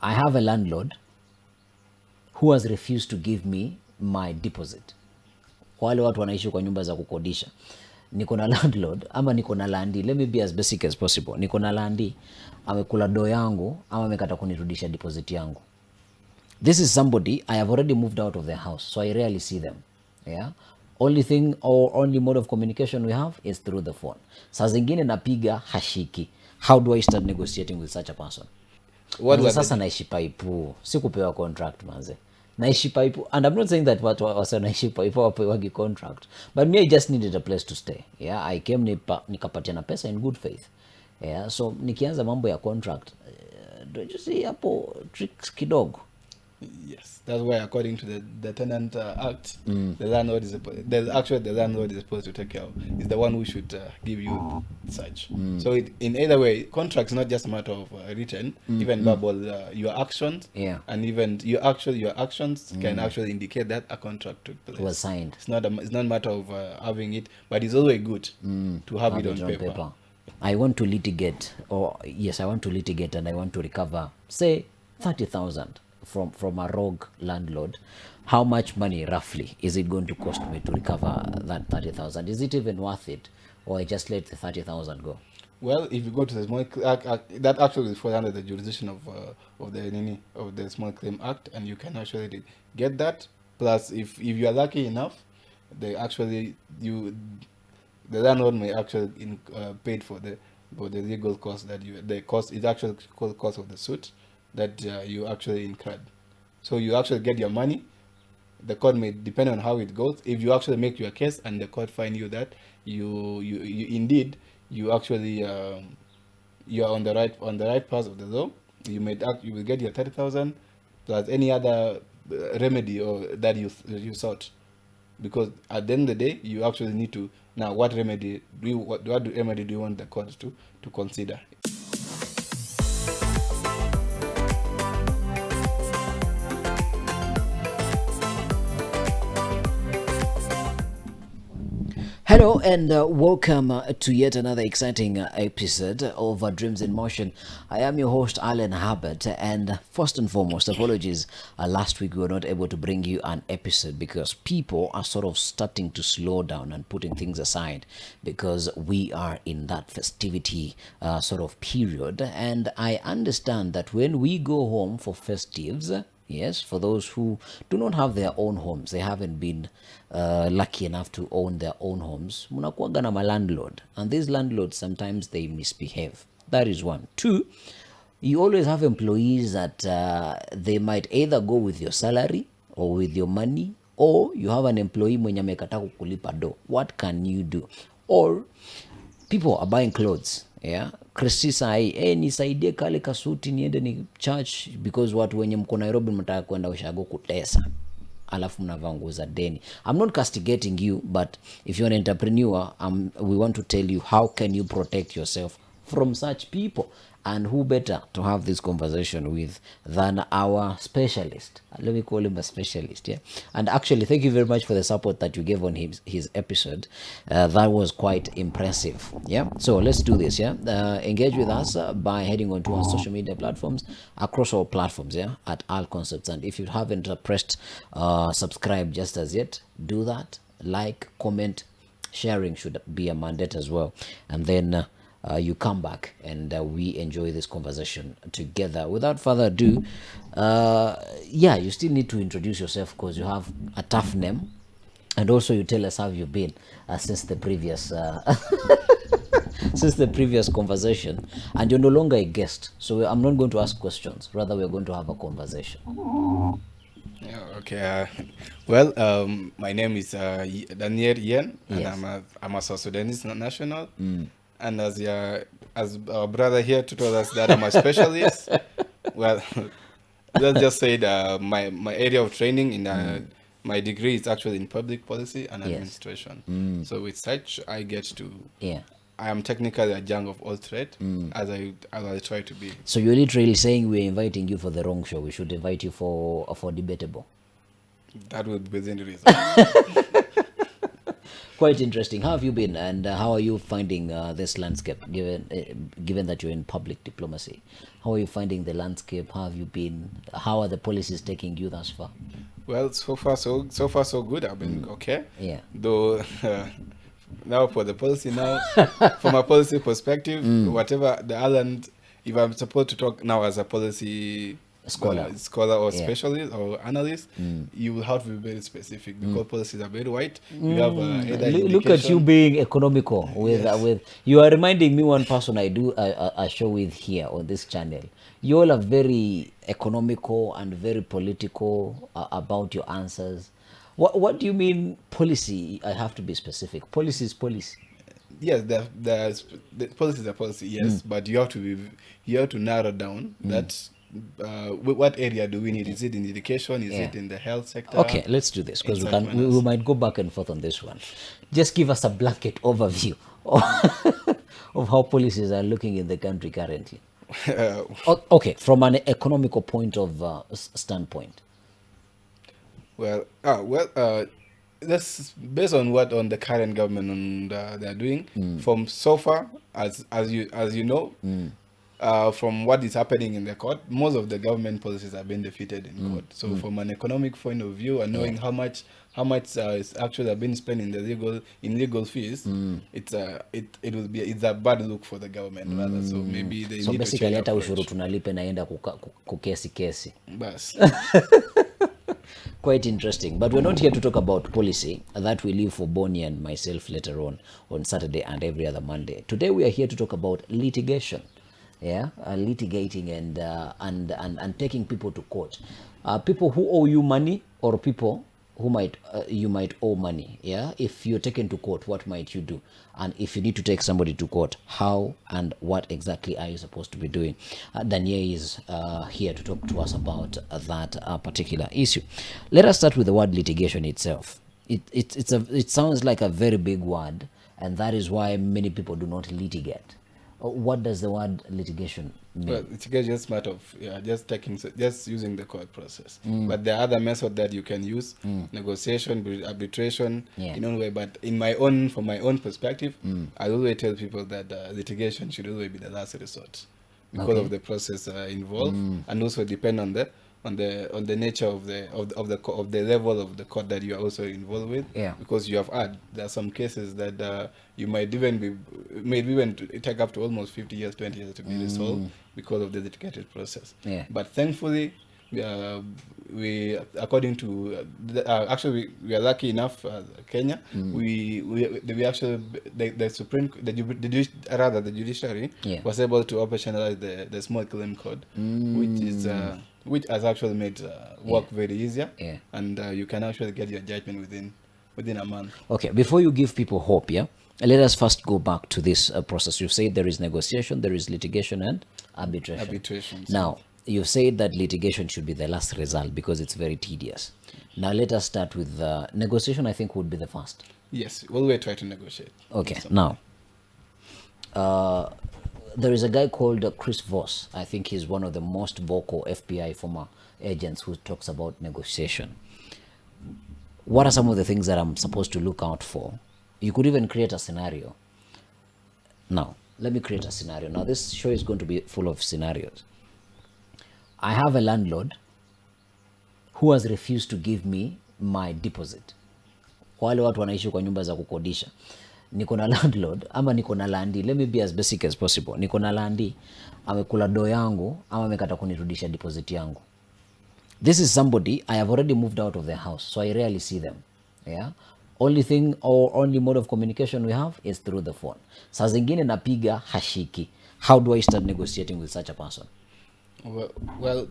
I have a landlord who has refused to give me my deposit. Wale watu wanaishi kwa nyumba za kukodisha. Niko na landlord ama niko na landi, let me be as basic as possible. Niko na landi, amekula do yangu ama amekata kunirudisha deposit yangu. This is somebody I have already moved out of their house, so I rarely see them. Yeah, only thing or only mode of communication we have is through the phone. Saa zingine napiga hashiki. How do I start negotiating with such a person? Sasa naishi paipu, sikupewa contract manze. Naishi paipu, and I'm not saying that watu wasa naishi paipu wapewagi contract, but me I just needed a place to stay. Yeah, I came nikapatia na pesa in good faith. Yeah, so nikianza mambo ya contract, don't you see hapo tricks kidogo? Yes, that's why according to the Tenant Act, the landlord is the landlord is supposed to take care of. Is the one who should give you such. So in either way, contracts not just a matter of written, even verbal. Your actions, and even your actions can actually indicate that a contract took place. Was signed. It's not a matter of having it, but it's always good to have it on paper. I want to litigate, and I want to recover, say, 30,000 from a rogue landlord. How much money roughly is it going to cost me to recover that 30,000? Is it even worth it, or I just let the 30,000 go? Well, if you go to the small that actually falls under the jurisdiction of the Small Claim Act, and you can actually get that. Plus, if you are lucky enough, the landlord may actually paid for the legal cost that is actually called cost of the suit that you actually incurred. So you actually get your money. The court may depend on how it goes. If you actually make your case and the court find you that you indeed you actually you are on the right path of the law, you will get your 30,000 plus any other remedy or that you sought. Because at the end of the day, you actually need to now what remedy do you want the court to consider? Hello and welcome to yet another exciting episode of Dreams in Motion. I am your host Alan Herbert, and first and foremost, apologies. Last week we were not able to bring you an episode because people are sort of starting to slow down and putting things aside because we are in that festivity sort of period. And I understand that when we go home for festives, yes, for those who do not have their own homes, they haven't been lucky enough to own their own homes, munakuwaga na landlord, and these landlords sometimes they misbehave. That is one. Two, you always have employees that they might either go with your salary or with your money, or you have an employee mwenye amekataa kukulipa do. What can you do? Or people are buying clothes. Yeah, Kristi sai nisaidie kale kasuti niende ni church because watu wenye mko Nairobi mnataka kwenda ushago kutesa, alafu mnavaa nguo za deni. I'm not castigating you, but if you're an entrepreneur, we want to tell you how can you protect yourself from such people. And who better to have this conversation with than our specialist? Let me call him a specialist, yeah? And actually, thank you very much for the support that you gave on his episode. That was quite impressive, yeah? So let's do this, yeah? Engage with us by heading on to our social media platforms, across all platforms, yeah? At Al Concepts. And if you haven't pressed subscribe just as yet, do that. Like, comment, sharing should be a mandate as well. And then you come back and we enjoy this conversation together. Without further ado, you still need to introduce yourself because you have a tough name, and also you tell us how you've been since the previous since the previous conversation. And you're no longer a guest, so I'm not going to ask questions, rather we're going to have a conversation. Yeah, okay. Well, my name is Daniel Yen, and yes. I'm a South Sudanese national. And as our brother here told us that I'm a specialist, well, let's just say that my area of training in my degree is actually in public policy and administration. So with such, I get to I am technically a young of all trade, as I try to be. So you're literally saying we're inviting you for the wrong show. We should invite you for Debatable. That would be within reason. Quite interesting. How have you been, and how are you finding this landscape? Given that you're in public diplomacy, how are you finding the landscape? How have you been? How are the policies taking you thus far? Well, so far so good. I've been okay. Yeah. Though now for the policy now, from a policy perspective, whatever the island, if I'm supposed to talk now as a policy scholar or specialist or analyst, you will have to be very specific because policies are very wide. You have either Look at you indication. being economical with Yes. with you are reminding me one person I do a show with here on this channel. You all are very economical and very political about your answers. What do you mean policy? I have to be specific. Policy is policy. Yes, the policy is a policy, yes, but you have to narrow down that what area do we need? Is it in education? Is Yeah. it in the health sector? Okay, let's do this because In we such can we manners. might go back and forth on this one. Just give us a blanket overview of, of how policies are looking in the country currently. Okay, from an economical point of standpoint. That's based on what on the current government they're doing. From so far, as you know, from what is happening in the court, most of the government policies have been defeated in court. So from an economic point of view, and knowing how much is actually been spent in the legal fees, it's a bad look for the government rather. So maybe they So need to basically change hata ushuru approach. tunalipa naenda kukesi. Bas. Quite interesting. But we're not here to talk about policy. That we leave for Bonnie and myself later on Saturday and every other Monday. Today we are here to talk about litigation. Yeah, litigating and taking people to court. People who owe you money or people who might you might owe money. Yeah, if you're taken to court, what might you do? And if you need to take somebody to court, how and what exactly are you supposed to be doing? Daniel is here to talk to us about that particular issue. Let us start with the word litigation itself. It sounds like a very big word, and that is why many people do not litigate. What does the word litigation mean? Well, it's just matter of just using the court process. But there are other methods that you can use: negotiation, arbitration, Yeah. in one way. But from my own perspective, I always tell people that litigation should always be the last resort because Okay. of the process involved, and also depend on the nature of the level of the court that you are also involved with. Yeah. Because you have had there are some cases that you might even take up to almost 50 years, 20 years to be resolved because of the litigated process. Yeah. But thankfully, we according to actually we are lucky enough, Kenya. We actually the judiciary Yeah. was able to operationalize the small claim code, which has actually made work very easier. Yeah. And you can actually get your judgment within a month. Okay, before you give people hope, yeah, let us first go back to this process. You said there is negotiation, there is litigation, and arbitration. Arbitration. Now, you said that litigation should be the last result because it's very tedious. Now, let us start with negotiation. I think would be the first. Yes, we'll always try to negotiate. Okay, now, there is a guy called Chris Voss. I think he's one of the most vocal FBI former agents who talks about negotiation. What are some of the things that I'm supposed to look out for? You could even create a scenario. Now, let me create a scenario. Now, this show is going to be full of scenarios. I have a landlord who has refused to give me my deposit. Wale watu wanaishi kwa nyumba za kukodisha. Niko na landlord ama niko na landi. Let me be as basic as possible. Niko na landi, amekula do yangu ama amekata kunirudisha deposit yangu. This is somebody I have already moved out of their house, so I rarely see them. Yeah. Only thing or only mode of communication we have is through the phone. Saa zingine napiga hashiki. How do I start negotiating with such a person? Well,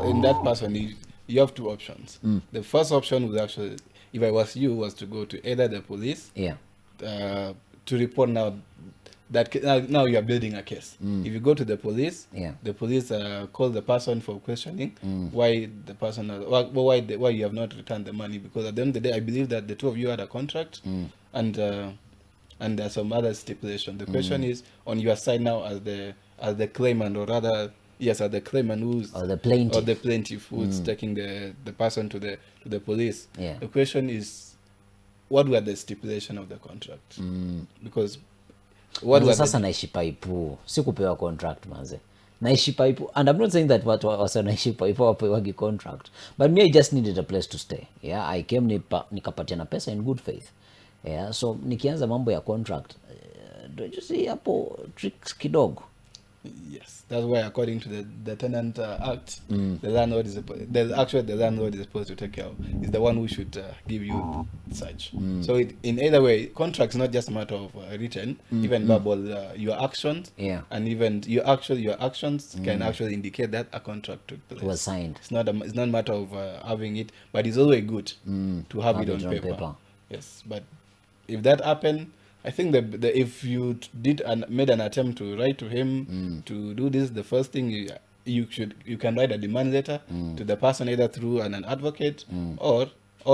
in that person, you have two options. The first option was actually, if I was you, was to go to either the police, Yeah. to report now now you are building a case. If you go to the police, Yeah. the police call the person for questioning why the person why you have not returned the money, because at the end of the day, I believe that the two of you had a contract, and there's some other stipulation. The question is on your side now as the claimant, or rather, yes, as the claimant Or the plaintiff. or the plaintiff who's taking the person to the police. Yeah. The question is, what were the stipulation of the contract? Because what Manze, were sasa the naishi paipu, si kupewa contract manze. Naishi paipu, and I'm not saying that watu wasa naishi paipu wapewagi contract, but me I just needed a place to stay. Yeah, I came nikapatiana pesa in good faith. Yeah, so nikianza mambo ya contract, don't you see hapo tricks kidogo? yes, that's why according to the tenant act, the landlord is the landlord is supposed to take care of, is the one who should give you such. So in either way, contracts not just a matter of written, even verbal, your actions, Yeah. and even your actions can actually indicate that a contract took place. Was signed. It's not a matter of having it, but it's always good to have it on paper. Yes, but if that happened, I think if you made an attempt to write to him to do this, the first thing you can write a demand letter to the person, either through an advocate or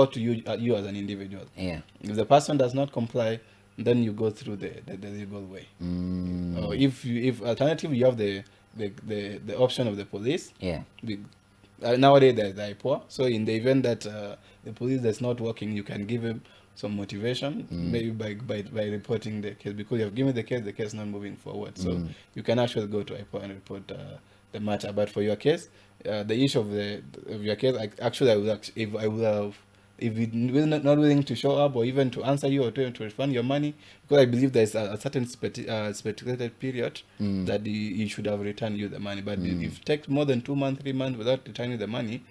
to you as an individual. Yeah. If the person does not comply, then you go through the legal way. Or if alternatively you have the option of the police. Yeah. Nowadays there's the IPOA, so in the event that the police is not working, you can give him some motivation, maybe by reporting the case, because you have given the case is not moving forward. So you can actually go to IPOA and report the matter. But for your case, the issue of your case, if you're not willing to show up or even to answer you or to refund your money, because I believe there's a certain speculated period that he should have returned you the money. But if it takes more than 2 months, 3 months without returning the money,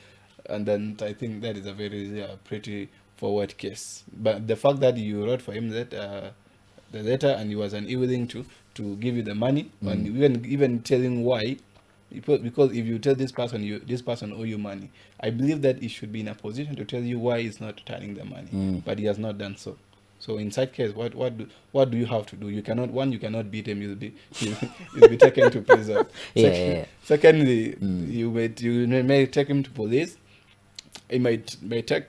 and then I think that is a very pretty forward case. But the fact that you wrote for him that the letter and he was unwilling to give you the money, and even telling why, because if you tell this person owe you money, I believe that he should be in a position to tell you why he's not returning the money, but he has not done so. So in such case, what do you have to do? You cannot beat him. You'll be taken to prison. Secondly, you may take him to police. It might take,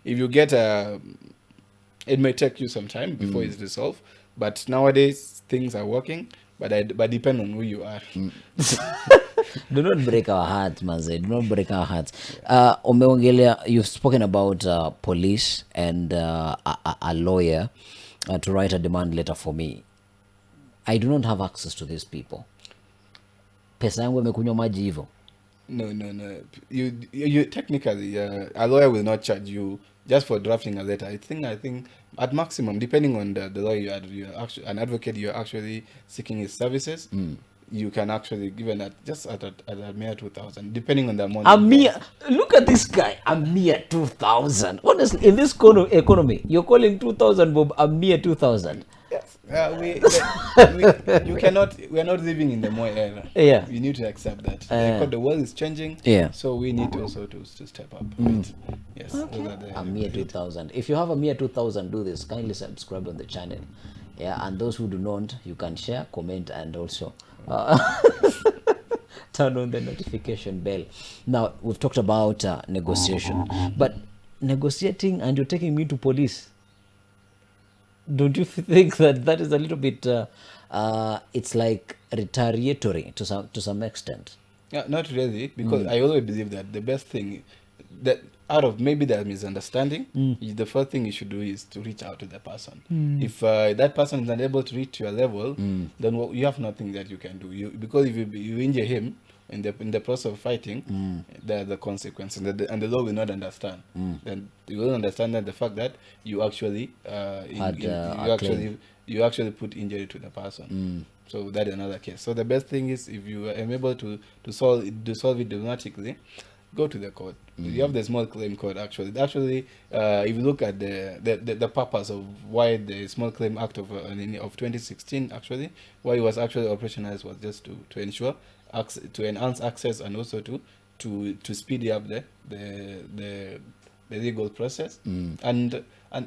if you get it may take you some time before it's resolved. But nowadays things are working. But depend on who you are. Do not break our hearts, Maze. Do not break our hearts. Umeongelea, you've spoken about police and a lawyer to write a demand letter for me. I do not have access to these people. Pesa yangu imekunywa maji hivyo. No. You technically, a lawyer will not charge you just for drafting a letter. I think at maximum, depending on the lawyer you're actually an advocate, you're actually seeking his services. You can actually give it just at a mere 2,000, depending on the amount. Look at this guy. A mere 2,000. Honestly, in this economy, you're calling 2,000, Bob, a mere 2,000. Yes. We are not living in the Moi era. Yeah. We need to accept that. Because the world is changing. Yeah. So we need also to step up. Right? Yes. Okay. A mere 2,000. If you have a mere 2,000, do this. Kindly subscribe on the channel. Yeah. And those who do not, you can share, comment, and also turn on the notification bell. Now, we've talked about negotiation. But negotiating and you're taking me to police. Don't you think that is a little bit it's like retaliatory to some extent? Yeah, not really, because I always believe that the best thing that out of maybe there's misunderstanding, the first thing you should do is to reach out to the person. If that person is unable to reach your level, then you have nothing that you can do. Because if you injure him in the process of fighting, there are the consequences, and the law will not understand. Then you will understand that the fact that you actually you actually put injury to the person. So that is another case. So the best thing is, if you are able to solve it diplomatically, go to the court. You have the small claim court. Actually, if you look at the purpose of why the Small Claim Act of 2016 actually, why it was actually operationalized, was just to ensure to enhance access, and also to speed up the legal process. And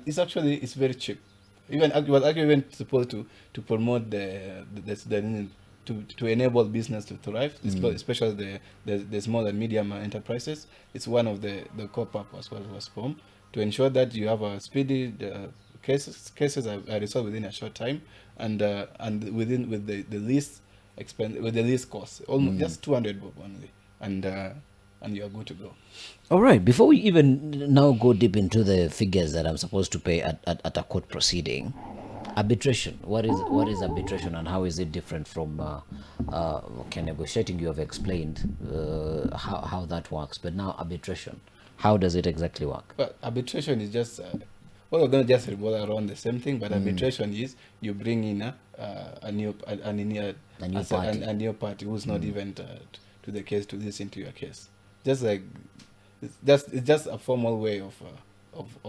it's very cheap. It was actually even supposed to promote to enable business to thrive, especially the small and medium enterprises. It's one of the core purpose was formed, to ensure that you have a speedy cases are resolved within a short time, and with the least expense, with the least cost, almost just 200 bob only, and and you are good to go. All right. Before we even now go deep into the figures that I'm supposed to pay at a court proceeding, arbitration. What is arbitration, and how is it different from okay, negotiating? You have explained how that works, but now arbitration. How does it exactly work? But arbitration is just all of them just revolve around the same thing. But arbitration is you bring in a new party. a new party who's not even to the case to listen to your case. Just like it's just a formal way of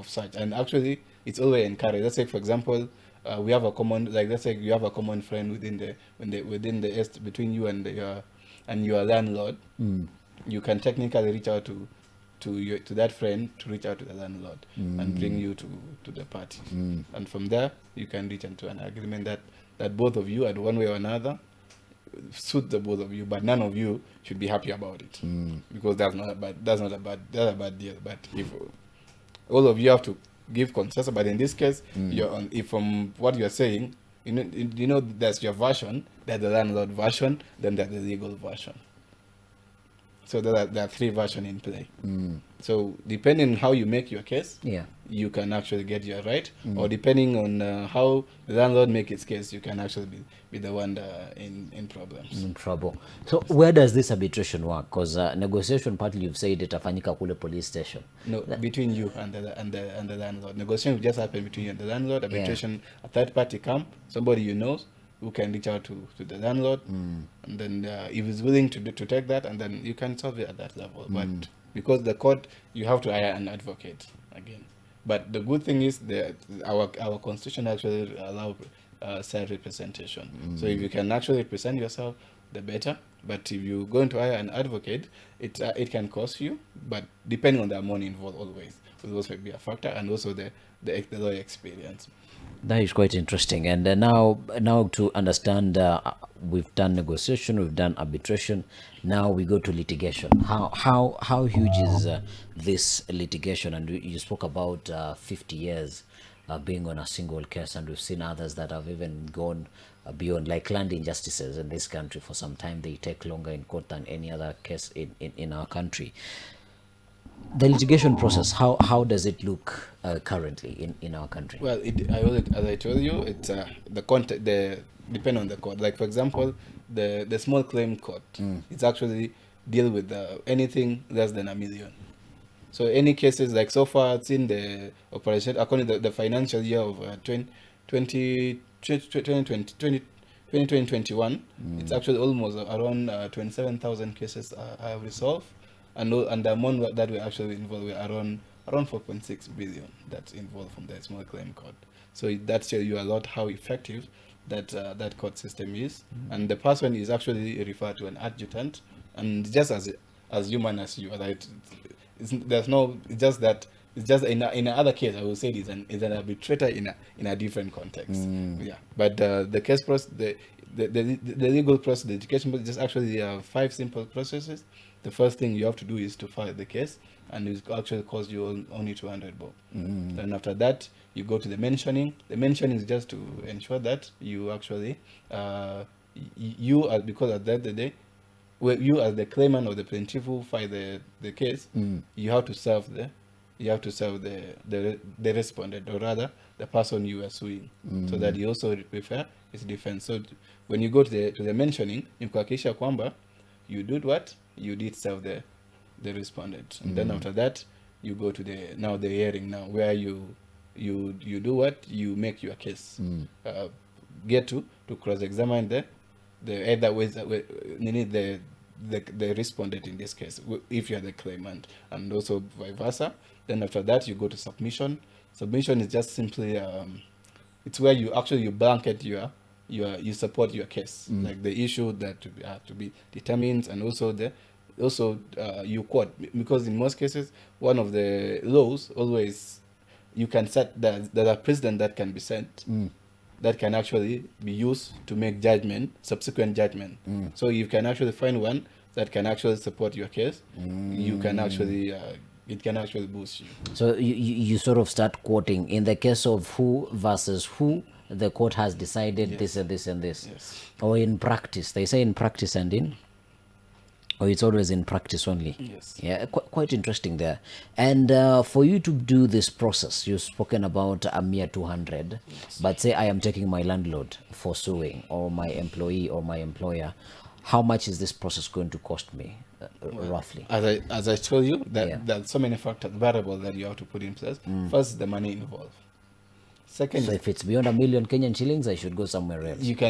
such. And actually, it's always encouraged. Let's say, for example, we have a common, like let's say you have a common friend within the between you and your landlord. You can technically reach out to that friend to reach out to the landlord and bring you to the party. And from there, you can reach into an agreement that both of you, at one way or another, suit the both of you, but none of you should be happy about it, because that's a bad deal. But if all of you have to give consensus, but in this case, if from what you're saying, there's your version, there's the landlord version, then there's the legal version. So there are three versions in play. So depending on how you make your case, you can actually get your right, or depending on how the landlord make its case, you can actually be the one in problems. In trouble. So where does this arbitration work? Because negotiation, partly you've said itafanyika kule police station. No, between you and the landlord. Negotiation will just happen between you and the landlord. Arbitration, a third party come, somebody you know, who can reach out to the landlord, and then if he's willing to take that, and then you can solve it at that level. But because the court, you have to hire an advocate again. But the good thing is that our constitution actually allows self-representation. So if you can actually represent yourself, the better. But if you're going to hire an advocate, it can cost you. But depending on the money involved, always will also be a factor, and also the lawyer experience. That is quite interesting. And now to understand, we've done negotiation, we've done arbitration. Now we go to litigation. How huge is this litigation? And you spoke about 50 years being on a single case, and we've seen others that have even gone beyond, like land injustices in this country. For some time, they take longer in court than any other case in our country. The litigation process, how does it look currently in our country? Well, as I told you, it's the content. Depend on the court. Like for example, the small claim court. It's actually deal with anything less than $1 million. So any cases, like so far it's in the operation according to the financial year of 2021, it's actually almost around 27,000 cases are resolved. And the amount that we actually involved with around 4.6 billion that's involved from the small claim court. So that shows you a lot how effective that court system is. And the person is actually referred to an adjutant, and just as human as you, right? It's just in other case I would say it's an arbitrator in a different context. Yeah, but the case process, the legal process, the education process, just actually 5 simple processes. The first thing you have to do is to file the case, and it actually costs you only 200 bob. Then after that, you go to the mentioning. The mentioning is just to ensure that you actually, because at the end of the day, you as the claimant or the plaintiff who file the case, you have to serve the respondent, or rather the person you are suing, so that you also prepare his defense. So when you go to the mentioning, you kuhakikisha kwamba you did what? You did serve the respondent. And then after that, you go to the hearing now, where you do what? You make your case. Get to cross-examine the either ways that you need the respondent in this case, if you are the claimant, and also vice versa. Then after that, you go to submission. Submission is just simply it's where you blanket you support your case, like the issue that have to be determined, and also you quote, because in most cases one of the laws always you can set that a precedent that can be set that can actually be used to make subsequent judgment. So you can actually find one that can actually support your case. You can actually it can actually boost you. So you sort of start quoting, in the case of who versus who, the court has decided this and this and this. Yes. Or in practice, they say in practice and in Or it's always in practice only? Yes. Yeah, quite interesting there. And for you to do this process, you've spoken about a mere 200, but say I am taking my landlord for suing, or my employee or my employer, how much is this process going to cost me, roughly? As I told you, that Yeah. there are so many factors, variables that you have to put in place. First, the money involved. Second So is if it's beyond a million Kenyan shillings, I should go somewhere else. you go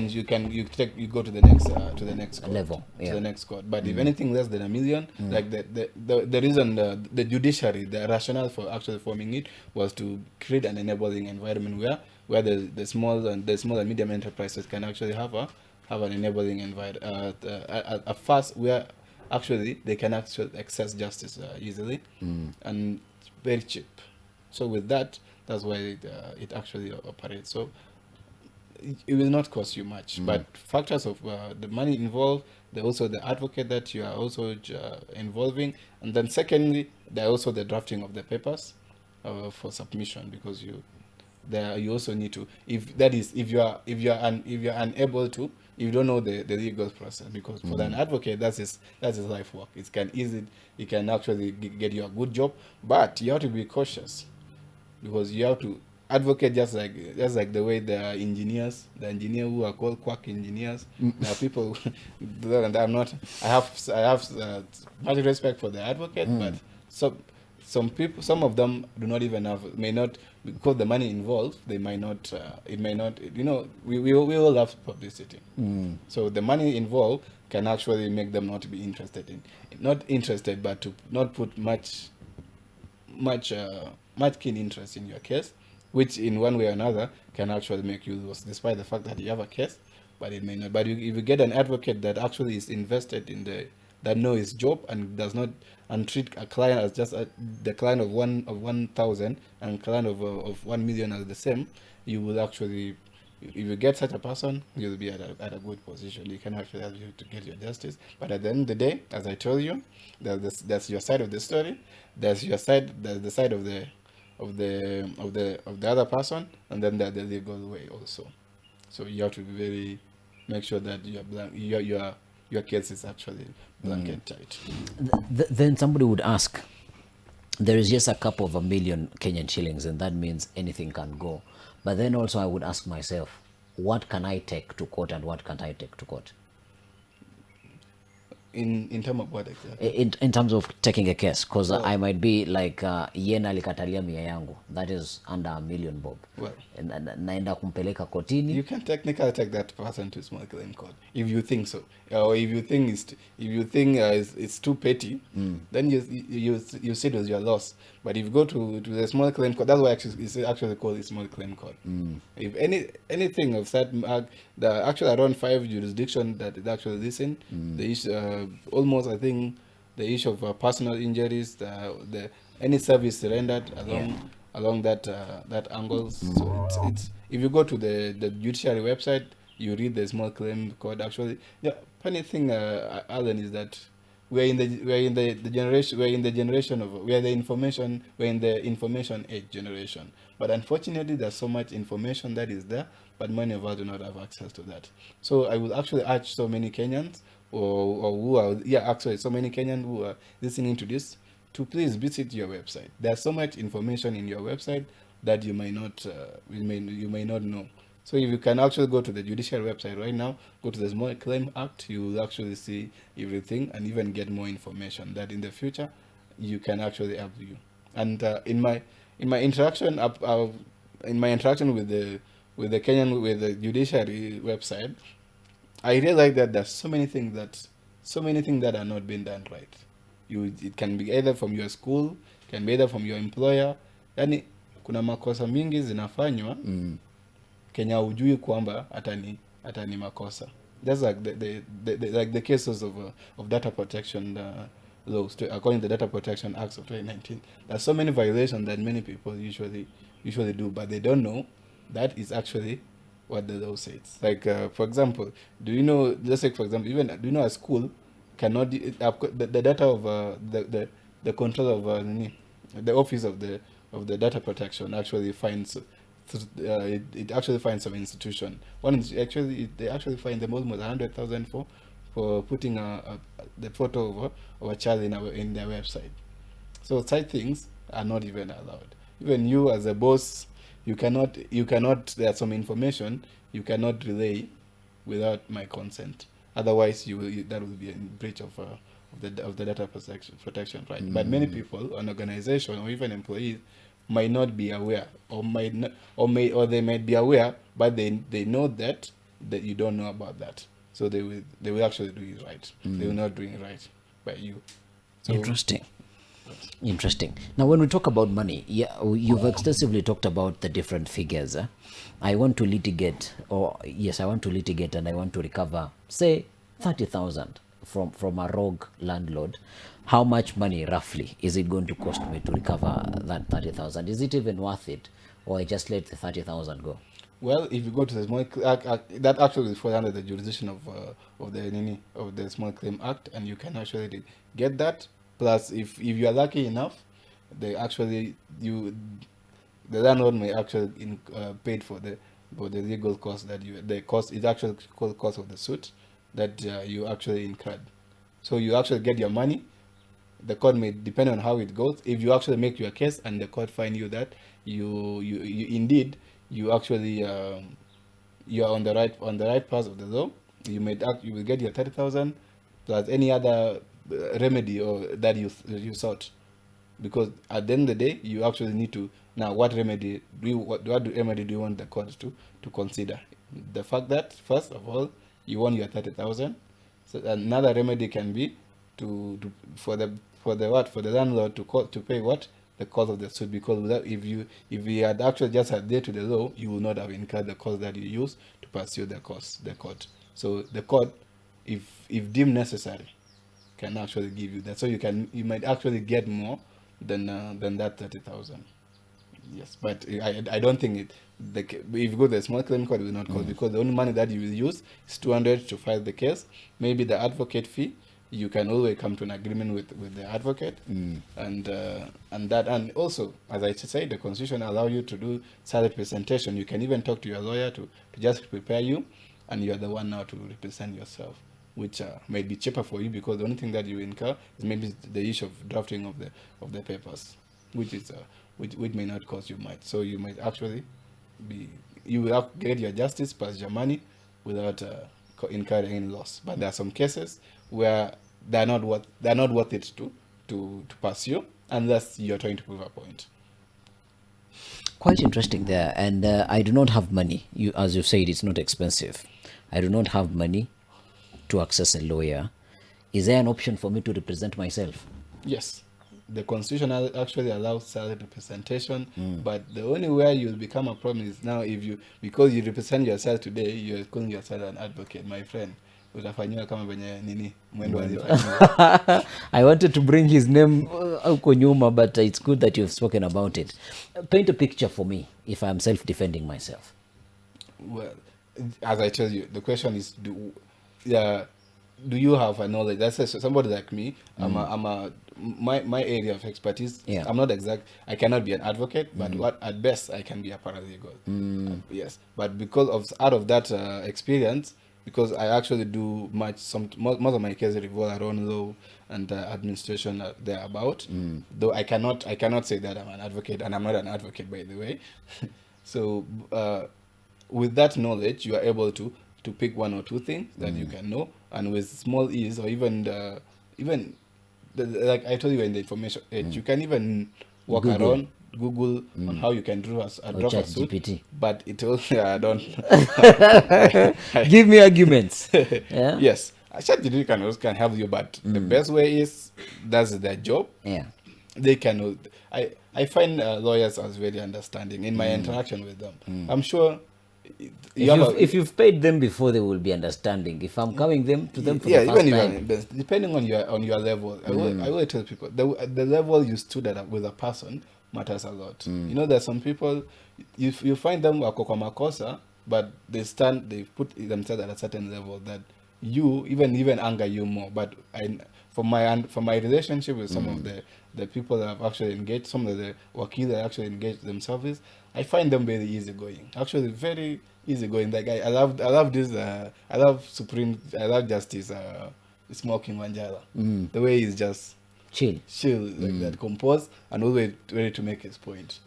to the next court, Level, to yeah. the next court. But if anything less than a million, like the reason the judiciary, the rationale for actually forming it was to create an enabling environment where the small and medium enterprises can actually have an enabling environment, a fast where actually they can actually access justice easily and very cheap. So with that, that's why it actually operates. So it will not cost you much, but factors of the money involved, also the advocate that you are also involving, and then secondly, there also the drafting of the papers for submission, because you also need to, if you are unable to, you don't know the legal process, because for an advocate that's his life work. It can actually get you a good job, but you have to be cautious, because you have to advocate just like the way there are the engineer who are called quack engineers. There are people and I have much respect for the advocate, but some of them do not even have, may not, because the money involved, they might not, it may not, we all have publicity. So the money involved can actually make them not be not interested, but to not put much keen interest in your case, which in one way or another can actually make you lose, despite the fact that you have a case, but it may not. But if you get an advocate that actually is invested that knows his job and does not, and treat a client as just the client of 1,000 and client of 1 million as the same, you will actually, if you get such a person, you'll be at a good position. You can actually help you to get your justice. But at the end of the day, as I told you, that's your side of the story. There's the side of the other person, and then there's the legal way also. So you have to make sure that your case is actually blanket tight. Then somebody would ask, there is just a couple of a million Kenyan shillings, and that means anything can go. But then also I would ask myself, what can I take to court and what can't I take to court? In terms of what exactly? In terms of taking a case, because I might be like yena alikatalia mia yangu, that is under a million bob. Well, Naenda kumpeleka kotini. you can technically take that person to small claim court if you think so, or if you think it's too petty, then you sit with your loss. But if you go to the small claim court, that's why it's actually called a small claim court. If anything of that, there are actually around 5 jurisdictions that it actually listen. The issue, almost, I think, the issue of personal injuries, any service rendered along that angle. So it's if you go to the judiciary website, you read the small claim code. Actually, funny thing, Alan, is that we're in the information age generation. But unfortunately, there's so much information that is there, but many of us do not have access to that. So I will actually urge so many Kenyans, so many Kenyans who are listening to this, to please visit your website. There's so much information in your website that you may not know. So if you can actually go to the judicial website right now, go to the Small Claim Act, you will actually see everything and even get more information that in the future you can actually help you. And in my interaction with the judiciary website, I realized that there's so many things that are not being done right. It can be either from your school, can be either from your employer. Yani kuna makosa mingi zinafanywa Kenya hujui kwamba hata ni makosa. That's like the cases of data protection laws, according to the Data Protection Acts of 2019. There's so many violations that many people usually do, but they don't know that is actually what the law says. Like for example, do you know? Let's say for example, do you know a school cannot the data of the control of the office of the data protection actually finds. It actually finds some institution. They actually find them almost 100,000 for putting the photo of a child in their website. So such things are not even allowed. Even you as a boss, you cannot. There are some information you cannot relay without my consent. Otherwise, that will be in breach of the data protection right. But many people, an organization, or even employees might not be aware, or might not, or they might be aware, but they know that you don't know about that. So they will actually do it right. They will not do it right by you. So, Interesting. Interesting. Now, when we talk about money, yeah, you've extensively talked about the different figures. I want to litigate, or yes, I want to litigate, and I want to recover, say, 30,000 from a rogue landlord. How much money roughly is it going to cost me to recover that 30,000? Is it even worth it, or I just let the 30,000 go? well, if you go to the that actually falls under the jurisdiction of the Small Claim Act, and you can actually get that. Plus, if you are lucky enough, they actually the landlord may actually paid for the legal cost that the cost is actually called cost of the suit that you actually incurred. So you actually get your money. The court may depend on how it goes. If you actually make your case and the court find you that you indeed you actually you are on the right path of the law, you will get your 30,000 plus any other remedy or that you sought. Because at the end of the day, you actually need to now what remedy do you want the court to consider? The fact that first of all you want your 30,000. So another remedy can be for the landlord to pay what the cost of the suit, because if you had actually just adhered to the law, you will not have incurred the cost that you used to pursue the court. So the court, if deemed necessary, can actually give you that. So you might actually get more than that 30,000. Yes, but I don't think if you go to the Small Claim Court, it will not cost, because the only money that you will use is 200 to file the case. Maybe the advocate fee, you can always come to an agreement with the advocate, and also, as I said, the Constitution allows you to do self-representation. You can even talk to your lawyer to just prepare you, and you are the one now to represent yourself, which may be cheaper for you, because the only thing that you incur is maybe the issue of drafting of the papers, which is which may not cost you much. So you might actually you will get your justice plus your money without incurring any loss. But there are some cases where they're not worth it to pursue unless you're trying to prove a point. Quite interesting there. And I do not have money. As you said, it's not expensive. I do not have money to access a lawyer. Is there an option for me to represent myself? Yes, the Constitution actually allows self-representation, but the only way you'll become a problem is now because you represent yourself today, you're calling yourself an advocate, my friend. Utafanyiwa kama venye nini mwendo alifanyiwa. I wanted to bring his name huko nyuma, but it's good that you've spoken about it. Paint a picture for me if I'm self-defending myself. Well, as I tell you, the question is, do you have a knowledge? That's somebody like me. My area of expertise. Yeah. I'm not I cannot be an advocate, but at best I can be a paralegal. Yes, but out of that experience, because I actually do most of my cases revolve around law and administration thereabout. Though I cannot say that I'm an advocate, and I'm not an advocate, by the way. So with that knowledge, you are able to pick one or two things that you can know, and with small ease, or even like I told you in the information age, you can even walk around Google on how you can draw a suit. GPT. But it also I don't Give me arguments. Yeah. Yes, ChatGPT can help you, but the best way is that's their job. Yeah. They can. I find lawyers as very understanding in my interaction with them. I'm sure. If you've paid them before, they will be understanding. If I'm coming to them for the first time, depending on your level, I will tell people the level you stood at with a person matters a lot. You know, there's some people you find them wako kwa makosa, but they put themselves at a certain level that you even anger you more. But for my relationship with some of the people that I've actually engaged, some of the wakil that actually engaged themselves, I find them very easygoing. Actually, very easy going. Like I love this. I love Supreme. I love Justice. Smoking Wanjala. The way he's just Chill. chill, like that, composed, and always ready to make his point.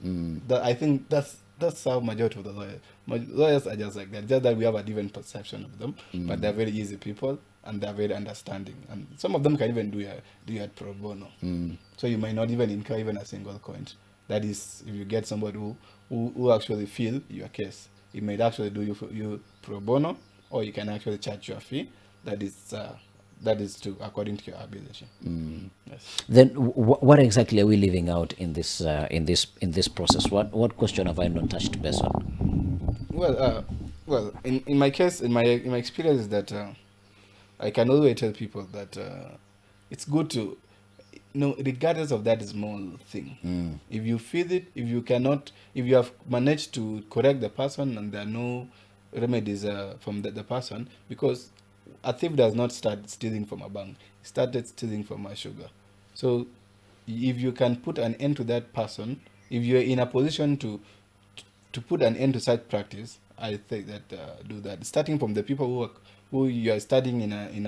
That I think that's how majority of the lawyers. Lawyers are just like that. Just that we have a different perception of them, but they're very easy people and they're very understanding. And some of them can even do it pro bono. So you might not even incur even a single coin. That is, if you get somebody who actually feel your case, it might actually do you pro bono, or you can actually charge your fee. That is to according to your ability. Yes. Then what exactly are we leaving out in this process? What question have I not touched base on? Well, in my case, in my experience, is that I can always tell people that it's good to, regardless of that small thing, if you feel it, if you have managed to correct the person and there are no remedies from the person, because a thief does not start stealing from a bank. He started stealing from a sugar. So if you can put an end to that person, if you're in a position to put an end to such practice, I think that do that. Starting from the people who you are studying in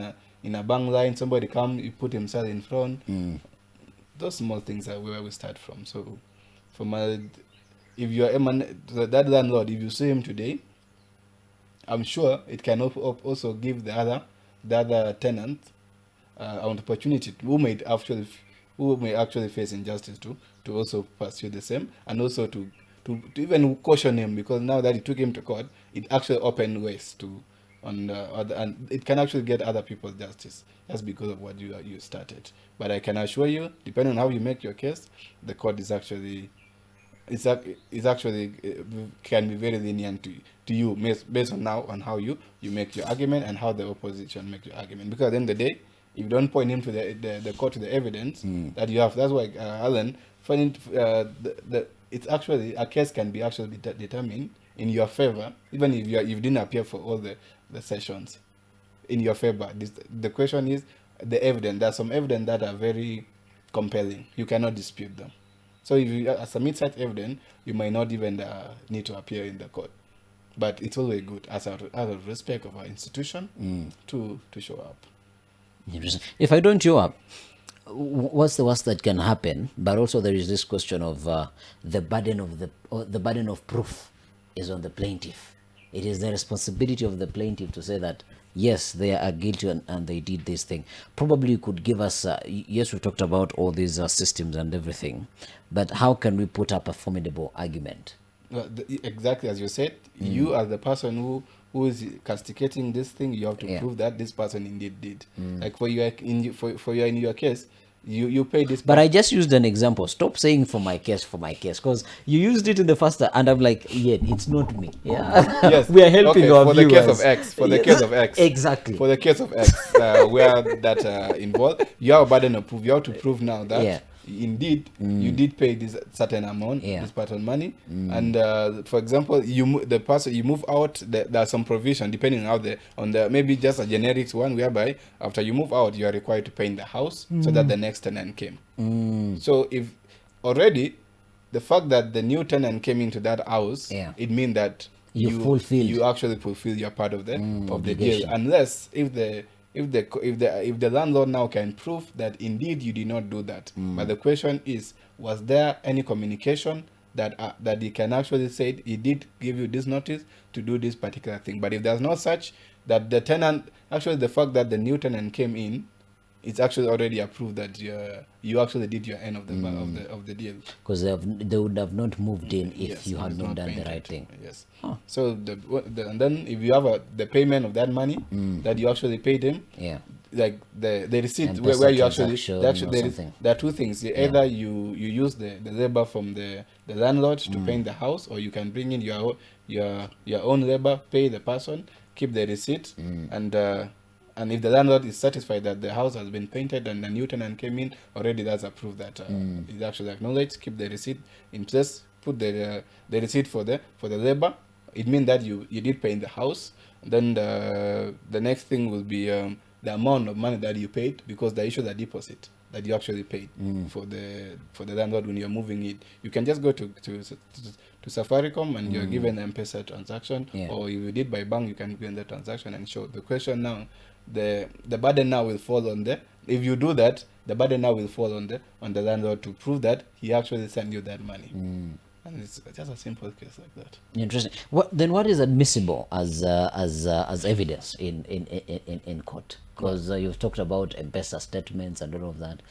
a bank line, somebody come, you put himself in front. Those small things are where we start from. So if you are that landlord, if you see him today, I'm sure it can also give the other tenant an opportunity who may actually face injustice to also pursue the same, and also to even caution him, because now that he took him to court, it actually opened ways and it can actually get other people justice just because of what you started. But I can assure you, depending on how you make your case, the court is actually can be very lenient to you based on how you make your argument and how the opposition make your argument. Because at the end of the day, if you don't point him to the court to the evidence that you have, that's why Alan finding it's actually a case can be actually determined in your favor, even if you didn't appear for all the sessions in your favor. The question is the evidence. There's some evidence that are very compelling. You cannot dispute them. So if you submit such evidence, you might not even need to appear in the court. But it's always good, out of respect of our institution, to show up. Interesting. If I don't show up, what's the worst that can happen? But also there is this question of the burden of proof is on the plaintiff. It is the responsibility of the plaintiff to say that yes, they are guilty and they did this thing. Probably you could give us, yes, we've talked about all these systems and everything, but how can we put up a formidable argument? Well, exactly as you said, you are the person who is castigating this thing. You have to prove that this person indeed did. Like for in your case, you pay this. But I just used an example. Stop saying for my case, because you used it in the first, and I'm like, yeah, it's not me. Yeah, yes, we are helping our for viewers. The case of X. For the case of X, exactly. For the case of X, where that involved, you have a burden of proof. You have to prove now that indeed you did pay this certain amount, this person money, and for example, you move out. There are some provision depending on the maybe just a generic one, whereby after you move out, you are required to paint the house so that the next tenant came. So if already the fact that the new tenant came into that house, it means that you actually fulfill your part of the deal, unless if the landlord now can prove that indeed you did not do that. But the question is, was there any communication that he can actually say he did give you this notice to do this particular thing? But if there's no such, that the tenant, actually the fact that the new tenant came in, it's actually already approved that you actually did your end of the deal. Because they would have not moved in if you had not done the right thing. Yes. Huh. So and then if you have the payment of that money that you actually paid him, like the receipt where you actually there are two things. Either you use the labor from the landlord to paint the house, or you can bring in your own labor, pay the person, keep the receipt, and if the landlord is satisfied that the house has been painted and the new tenant came in, already that's a proof that it's actually acknowledged. Keep the receipt in place. Put the receipt for the labor. It means that you did paint the house. Then the next thing will be the amount of money that you paid, because the issue is the deposit that you actually paid for the landlord when you're moving it. You can just go to Safaricom and you're given the M-Pesa transaction, or if you did by bank, you can given the transaction and show. The question now, the burden now will fall on the, if you do that, the burden now will fall on the landlord to prove that he actually sent you that money. And it's just a simple case like that. Interesting. What is admissible as evidence in court? Because you've talked about M-Pesa statements and all of that.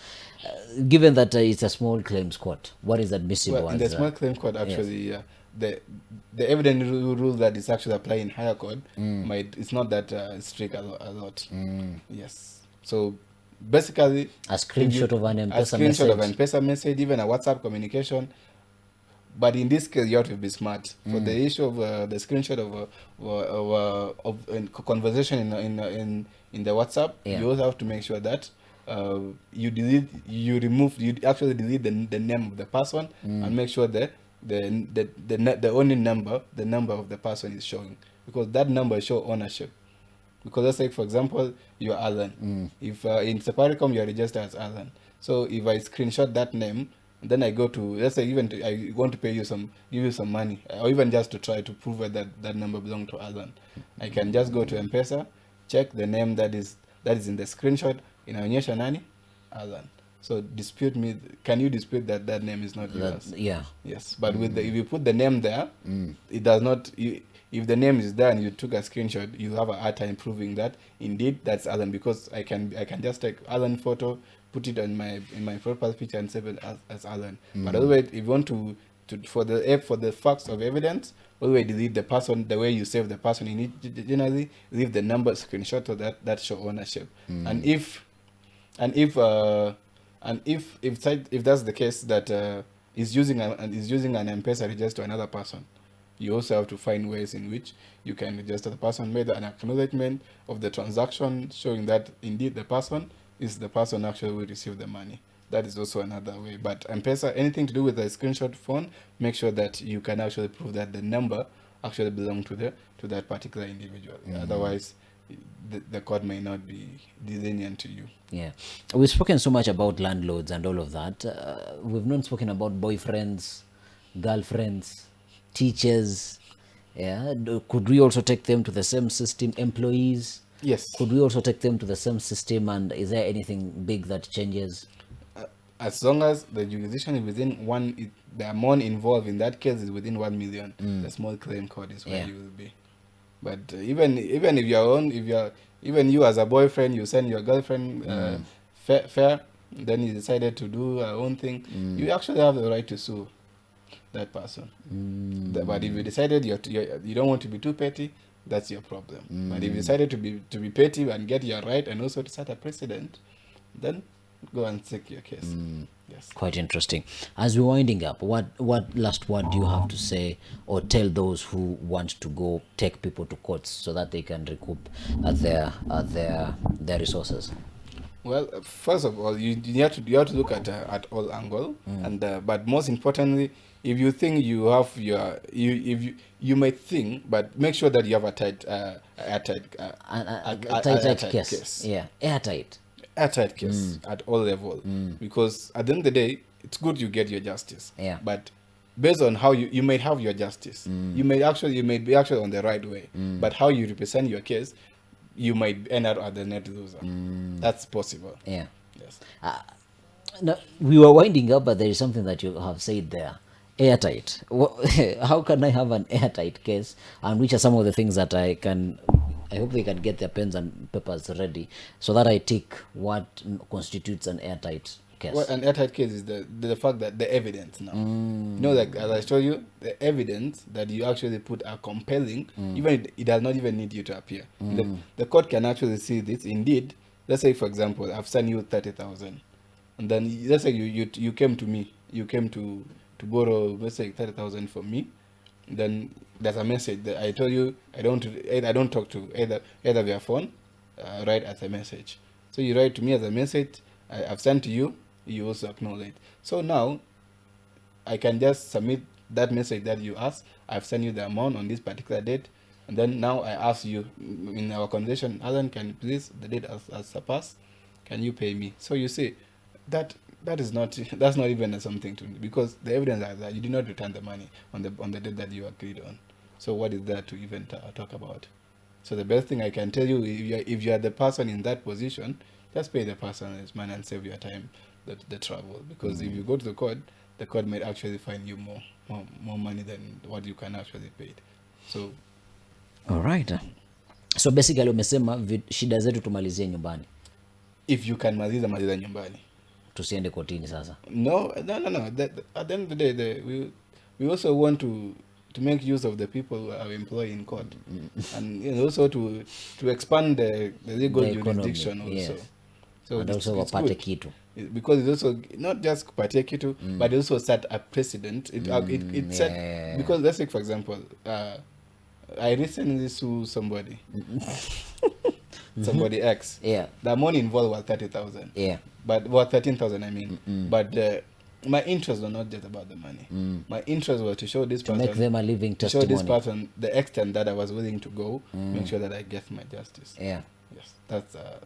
Given that it's a small claims court, what is admissible? Well, in the small claim court, actually, the evidence rule that is actually applied in higher court it's not that strict a lot. Yes. So basically, a screenshot of an M-Pesa message, of an M-Pesa message, even a WhatsApp communication. But in this case, you have to be smart. For the issue of the screenshot of a conversation in the WhatsApp, you also have to make sure that you actually delete the name of the person and make sure that the only number, the number of the person is showing, because that number show ownership. Because let's say, for example, you're Alan. If in Safaricom you're registered as Alan, so if I screenshot that name, then I go to, let's say, I want to pay you give you some money, or even just to try to prove that number belongs to Alan, I can just go to M-Pesa, check the name that is in the screenshot, inaonyesha nani? Alan. So can you dispute that name is not yours? Yeah. Yes, but if you put the name there, it does not. If the name is there and you took a screenshot, you have a hard time proving that indeed that's Alan, because I can just take Alan photo, put it in my profile picture and save it as Alan. But otherwise, if you want to for the facts of evidence, always delete the person. The way you save the person, you need generally leave the number screenshot so that show ownership. And if that's the case, that is using an M-Pesa register to another person, you also have to find ways in which you can register the person, made an acknowledgement of the transaction showing that indeed the person is the person actually will receive the money. That is also another way. But M-Pesa, anything to do with the screenshot phone, make sure that you can actually prove that the number actually belongs to that particular individual. Otherwise, the court may not be lenient to you. Yeah, we've spoken so much about landlords and all of that. We've not spoken about boyfriends, girlfriends, teachers. Yeah, could we also take them to the same system? Employees. Yes. Could we also take them to the same system? And is there anything big that changes? As long as the jurisdiction is within the amount involved in that case is within 1 million, the small claim court is where you will be. But even if even you as a boyfriend, you send your girlfriend fair, then you decided to do her own thing, you actually have the right to sue that person. But if you decided you don't want to be too petty, that's your problem. But if you decided to be petty and get your right and also to set a precedent, then go and take your case. Yes. Quite interesting. As we're winding up, what last word do you have to say or tell those who want to go take people to courts so that they can recoup their resources? Well, first of all, you have to look at all angle, and but most importantly, if you think you have you might think, but make sure that you have a tight case. Yeah, airtight case at all level, because at the end of the day, it's good you get your justice. Yeah. But based on how you may have your justice, you may be actually on the right way, but how you represent your case, you might end up as the net loser. That's possible. Yeah. Yes. No, we were winding up, but there is something that you have said there. Airtight. How can I have an airtight case? And which are some of the things that I hope they can get their pens and papers ready so that I tick what constitutes an airtight case. Well, an airtight case is the fact that the evidence now. You know, like as I showed you, the evidence that you actually put are compelling. Even it does not even need you to appear. The court can actually see this. Indeed, let's say, for example, I've sent you 30,000, and then let's say you came to me, you came to borrow, let's say 30,000 from me. Then there's a message that I told you I don't talk to either via phone, write as a message. So you write to me as a message. I've sent to you. You also acknowledge. So now I can just submit that message that you asked. I've sent you the amount on this particular date. And then now I ask you in our conversation, Alan, can you please, the date has surpassed, can you pay me? So you say that that is not that's not even something to, because the evidence is that you did not return the money on the date that you agreed on. So what is there to even talk about? So the best thing I can tell you, if you are the person in that position, just pay the person his money and save your time, the travel. Because if you go to the court might actually fine you more money than what you can actually pay. So Alright. So basically umesema shida zetu tumalizie nyumbani, if you can maliza nyumbani, tusiende kotini sasa. no. At the end of the day, we also want to make use of the people who are employed in court, and also to expand the legal The economy, jurisdiction also. yes. So And it's also wapate good. kitu. Because it's also not just kupatia kitu, but it also set a precedent. It set, yeah. because let's take for example, I recently sued somebody, somebody X. Yeah. The money involved was 30,000. Yeah. But 13,000, I mean. But my interest was not just about the money. My interest was to show this person, Make them a living to show testimony. this person the extent that I was willing to go, make sure that I get my justice. Yeah. Yes,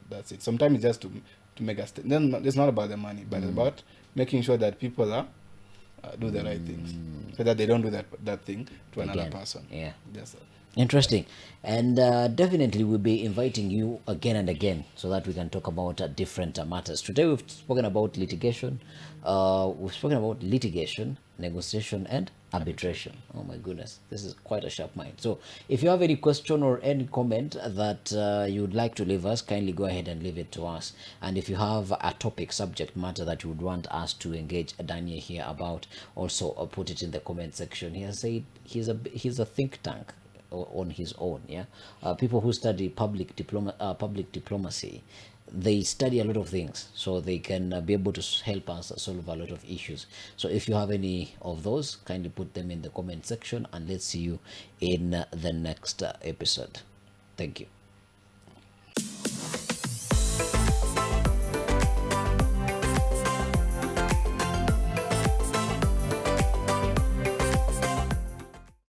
that's it. Sometimes it's just to make a statement. It's not about the money, but it's about making sure that people are do the right things, so that they don't do that thing to another Again. person. Yeah. Yes. Interesting. And definitely we'll be inviting you again and again so that we can talk about different matters. Today we've spoken about litigation. Negotiation, and arbitration. Oh my goodness, this is quite a sharp mind. So if you have any question or any comment that you would like to leave us, kindly go ahead and leave it to us. And if you have a topic, subject matter that you would want us to engage Daniel here about, also put it in the comment section. He has said he's a think tank on his own. Yeah, people who study public diplomacy, they study a lot of things, so they can be able to help us solve a lot of issues. So if you have any of those, kindly put them in the comment section, and let's see you in the next episode. Thank you.